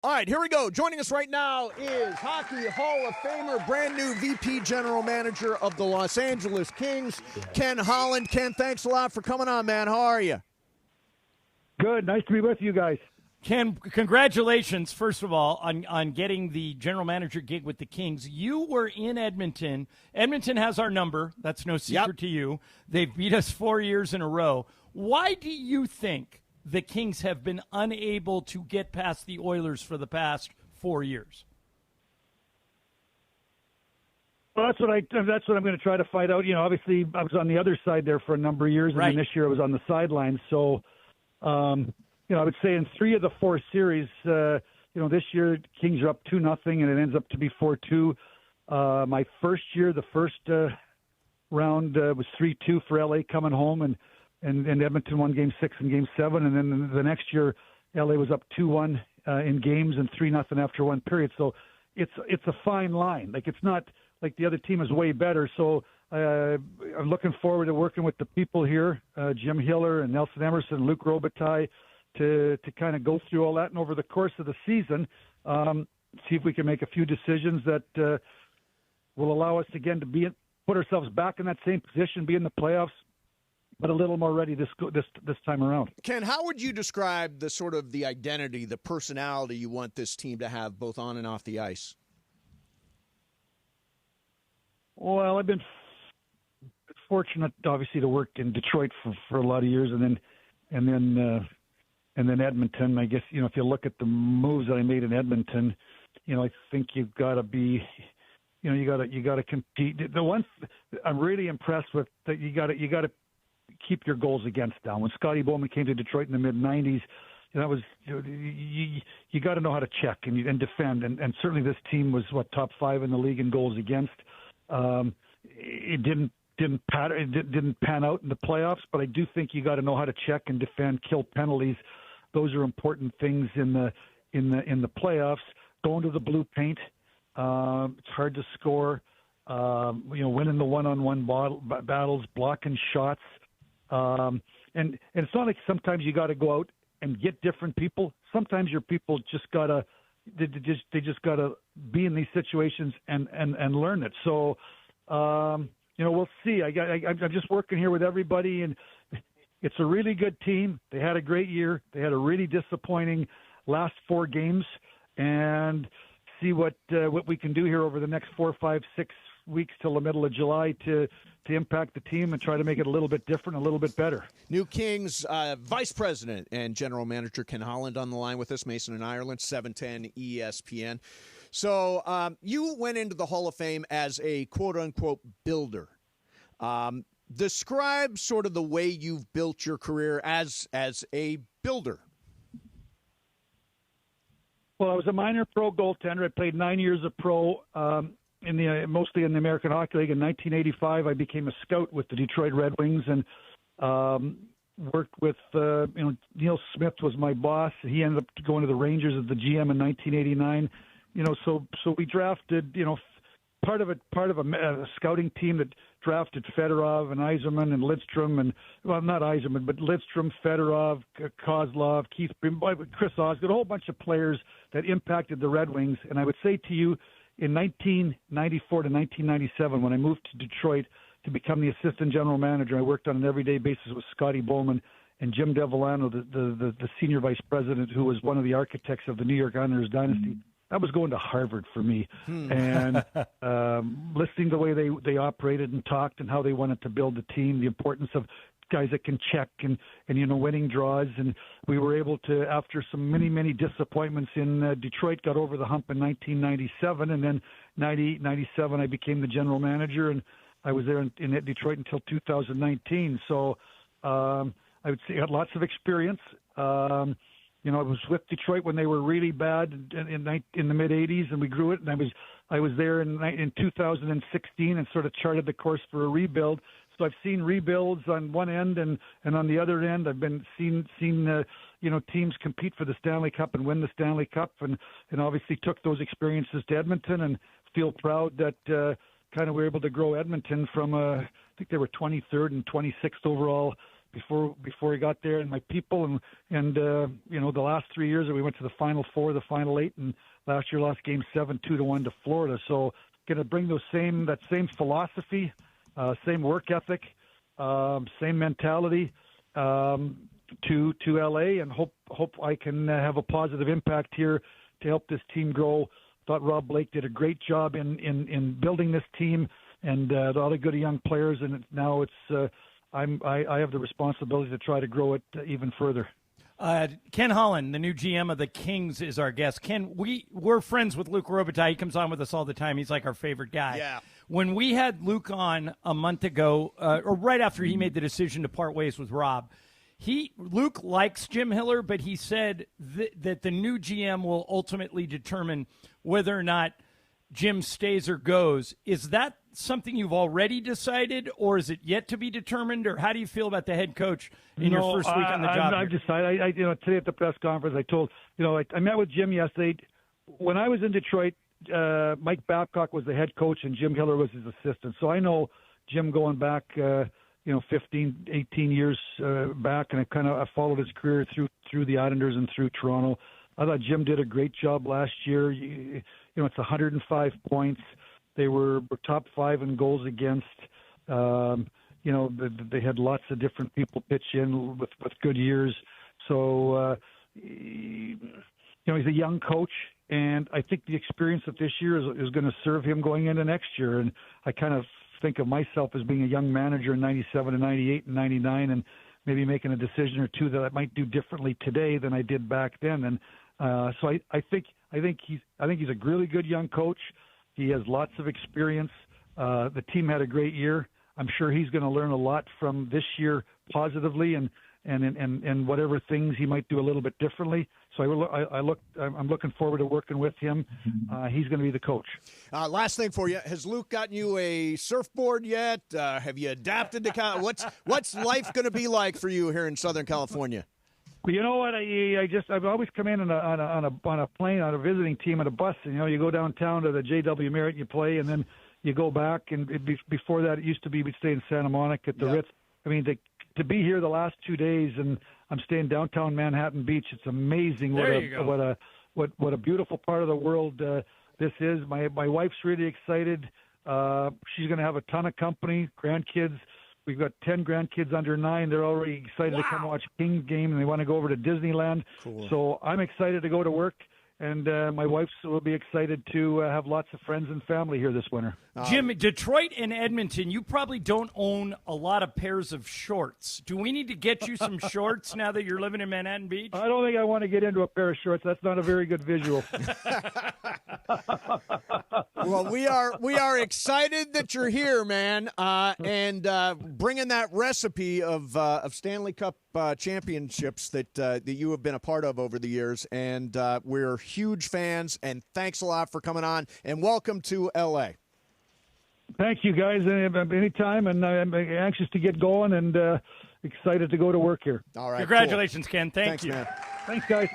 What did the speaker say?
All right, here we go. Joining us right now is Hockey Hall of Famer, brand new VP General Manager of the Los Angeles Kings, Ken Holland. Ken, thanks a lot for coming on, man. How are you? Good. Nice to be with you guys. Ken, congratulations, first of all, on getting the general manager gig with the Kings. You were in Edmonton. Edmonton has our number. That's no secret to you. They've beat us 4 years in a row. Why do you think the Kings have been unable to get past the Oilers for the past 4 years? Well, that's what I'm going to try to find out. You know, obviously I was on the other side there for a number of years, and then this year I was on the sidelines. So, you know, I would say in 3 of the 4 series, you know, this year Kings are up 2-0, and it ends up to be 4-2. My first year, the first round was 3-2 for LA coming home, and Edmonton won Game 6 and Game 7, and then the next year LA was up 2-1 in games and 3-0 after one period. So it's a fine line. Like, it's not like the other team is way better. So I'm looking forward to working with the people here, Jim Hiller and Nelson Emerson, Luc Robitaille, to kind of go through all that, and over the course of the season, see if we can make a few decisions that will allow us again to put ourselves back in that same position, be in the playoffs, but a little more ready this time around. Ken, how would you describe the sort of the identity, the personality you want this team to have both on and off the ice? Well, I've been fortunate, obviously, to work in Detroit for a lot of years, and then Edmonton. I guess, you know, if you look at the moves that I made in Edmonton, you know, I think you've got to be, you know, you got to compete. The one I'm really impressed with, that you got to keep your goals against down. When Scotty Bowman came to Detroit in the mid-'90s, that was, you got to know how to check and defend, and certainly this team was top 5 in the league in goals against. It didn't pan out in the playoffs, but I do think you got to know how to check and defend, kill penalties. Those are important things in the playoffs. Going to the blue paint, it's hard to score. You know, winning the one-on-one battles, blocking shots. And it's not like sometimes you got to go out and get different people. Sometimes your people just gotta be in these situations and learn it. So, you know, we'll see. I'm just working here with everybody, and it's a really good team. They had a great year. They had a really disappointing last 4 games, and see what we can do here over the next 4, 5, 6 weeks till the middle of July to impact the team and try to make it a little bit different, a little bit better. New Kings Vice President and General Manager Ken Holland on the line with us, Mason in Ireland, 710 ESPN. So you went into the Hall of Fame as a quote-unquote builder. Describe sort of the way you've built your career as a builder. Well, I was a minor pro goaltender. I played 9 years of pro, mostly in the American Hockey League. In 1985, I became a scout with the Detroit Red Wings, and worked with Neil Smith was my boss. He ended up going to the Rangers as the GM in 1989. You know, so we drafted, you know, part of a scouting team that drafted Fedorov and Yzerman and Lidstrom, and, well, not Yzerman, but Lidstrom, Fedorov, Kozlov, Keith, Chris Osgood, a whole bunch of players that impacted the Red Wings. And I would say to you, in 1994 to 1997, when I moved to Detroit to become the assistant general manager, I worked on an everyday basis with Scotty Bowman and Jim Devellano, the senior vice president, who was one of the architects of the New York Islanders dynasty. That was going to Harvard for me, and listening to the way they operated and talked and how they wanted to build the team, the importance of guys that can check and you know, winning draws. And we were able to, after some many disappointments in Detroit, got over the hump in 1997, and then 97 I became the general manager, and I was there in Detroit until 2019. So I would say I had lots of experience. You know, I was with Detroit when they were really bad in the mid '80s, and we grew it. And I was there in 2016 and sort of charted the course for a rebuild. So I've seen rebuilds on one end, and on the other end, I've been seen you know, teams compete for the Stanley Cup and win the Stanley Cup, and obviously took those experiences to Edmonton, and feel proud that kind of we're able to grow Edmonton from I think they were 23rd and 26th overall before he got there, and my people, and the last 3 years that we went to the Final Four, the Final Eight, and last year lost Game 7 2-1 to Florida. So going to bring that same philosophy, same work ethic, same mentality to LA, and hope I can have a positive impact here to help this team grow. Thought Rob Blake did a great job in building this team, and a lot of good young players, and now it's I have the responsibility to try to grow it even further. Ken Holland, the new GM of the Kings, is our guest. Ken, we're friends with Luke Robitaille. He comes on with us all the time. He's like our favorite guy. Yeah. When we had Luke on a month ago, or right after he made the decision to part ways with Rob, Luke likes Jim Hiller, but he said that the new GM will ultimately determine whether or not Jim stays or goes. Is that something you've already decided, or is it yet to be determined, or how do you feel about the head coach in your first week on the job? I've decided. Today at the press conference, I told I met with Jim yesterday. When I was in Detroit, Mike Babcock was the head coach and Jim Hiller was his assistant. So I know Jim going back 15, 18 years back, and I followed his career through the Islanders and through Toronto. I thought Jim did a great job last year. It's 105 points. They were top 5 in goals against. They had lots of different people pitch in with good years. So, he's a young coach, and I think the experience of this year is going to serve him going into next year. And I kind of think of myself as being a young manager in 97 and 98 and 99, and maybe making a decision or two that I might do differently today than I did back then. And so I think he's a really good young coach. He has lots of experience. The team had a great year. I'm sure he's going to learn a lot from this year positively, and whatever things he might do a little bit differently. So I'm looking forward to working with him. He's going to be the coach. Last thing for you: has Luke gotten you a surfboard yet? Have you adapted to what's life going to be like for you here in Southern California? Well, you know what? I've always come in on a plane, on a visiting team, on a bus. And, you go downtown to the JW Marriott, you play, and then you go back. And before that, it used to be we'd stay in Santa Monica at the Ritz. I mean, to be here the last 2 days, and I'm staying downtown Manhattan Beach. It's amazing what a beautiful part of the world this is. My wife's really excited. She's going to have a ton of company, grandkids. We've got 10 grandkids under 9. They're already excited to come watch Kings game, and they want to go over to Disneyland. Cool. So I'm excited to go to work, and my wife will be excited to have lots of friends and family here this winter. Jim, Detroit and Edmonton, you probably don't own a lot of pairs of shorts. Do we need to get you some shorts now that you're living in Manhattan Beach? I don't think I want to get into a pair of shorts. That's not a very good visual. Well, we are excited that you're here, man, and bringing that recipe of Stanley Cup championships that you have been a part of over the years, and we're huge fans. And thanks a lot for coming on, and welcome to LA. Thank you, guys. Anytime, and I'm anxious to get going and excited to go to work here. All right. Congratulations, cool. Ken. Thanks, you. Man. Thanks, guys.